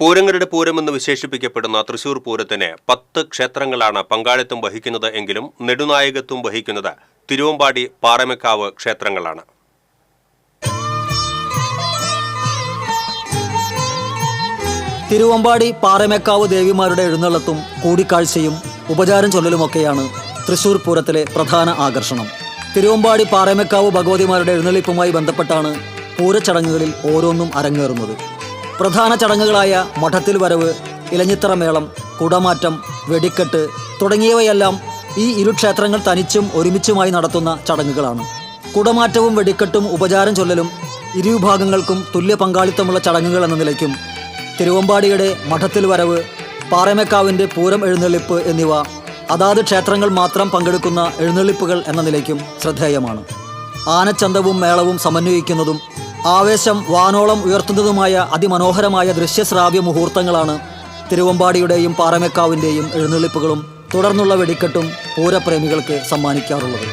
പൂരങ്ങളുടെ പൂരമെന്ന് വിശേഷിപ്പിക്കപ്പെടുന്ന തൃശൂർ പൂരത്തിന് 10 ക്ഷേത്രങ്ങളാണ് പങ്കാളിത്തം വഹിക്കുന്നത് എങ്കിലും നെടുനായകത്വം വഹിക്കുന്നത് തിരുവമ്പാടി പാറമേക്കാവ് ക്ഷേത്രങ്ങളാണ്. തിരുവമ്പാടി പാറമേക്കാവ് ദേവിമാരുടെ എഴുന്നള്ളത്തും കൂടിക്കാഴ്ചയും ഉപചാരം ചൊല്ലലുമൊക്കെയാണ് തൃശൂർ പൂരത്തിലെ പ്രധാന ആകർഷണം. തിരുവമ്പാടി പാറമേക്കാവ് ഭഗവതിമാരുടെ എഴുന്നള്ളിപ്പുമായി ബന്ധപ്പെട്ടാണ് പൂരച്ചടങ്ങുകളിൽ ഓരോന്നും അരങ്ങേറുന്നത്. പ്രധാന ചടങ്ങുകളായ മഠത്തിൽ വരവ്, ഇലഞ്ഞിത്തറ മേളം, കുടമാറ്റം, വെടിക്കെട്ട് തുടങ്ങിയവയെല്ലാം ഈ ഇരുക്ഷേത്രങ്ങൾ തനിച്ചും ഒരുമിച്ചുമായി നടത്തുന്ന ചടങ്ങുകളാണ്. കുടമാറ്റവും വെടിക്കെട്ടും ഉപചാരം ചൊല്ലലും ഇരുവിഭാഗങ്ങൾക്കും തുല്യ പങ്കാളിത്തമുള്ള ചടങ്ങുകൾ എന്ന നിലയ്ക്കും തിരുവമ്പാടിയുടെ മഠത്തിൽ വരവ്, പാറമേക്കാവിൻ്റെ പൂരം എഴുന്നള്ളിപ്പ് എന്നിവ അതാത് ക്ഷേത്രങ്ങൾ മാത്രം പങ്കെടുക്കുന്ന എഴുന്നള്ളിപ്പുകൾ എന്ന നിലയ്ക്കും ശ്രദ്ധേയമാണ്. ആനച്ചന്തവും മേളവും സമന്വയിക്കുന്നതും ആവേശം വാനോളം ഉയർത്തുന്നതുമായ അതിമനോഹരമായ ദൃശ്യശ്രാവ്യ മുഹൂർത്തങ്ങളാണ് തിരുവമ്പാടിയുടെയും പാറമേക്കാവിൻ്റെയും എഴുന്നള്ളിപ്പുകളും തുടർന്നുള്ള വെടിക്കെട്ടും പൂരപ്രേമികൾക്ക് സമ്മാനിക്കാറുള്ളത്.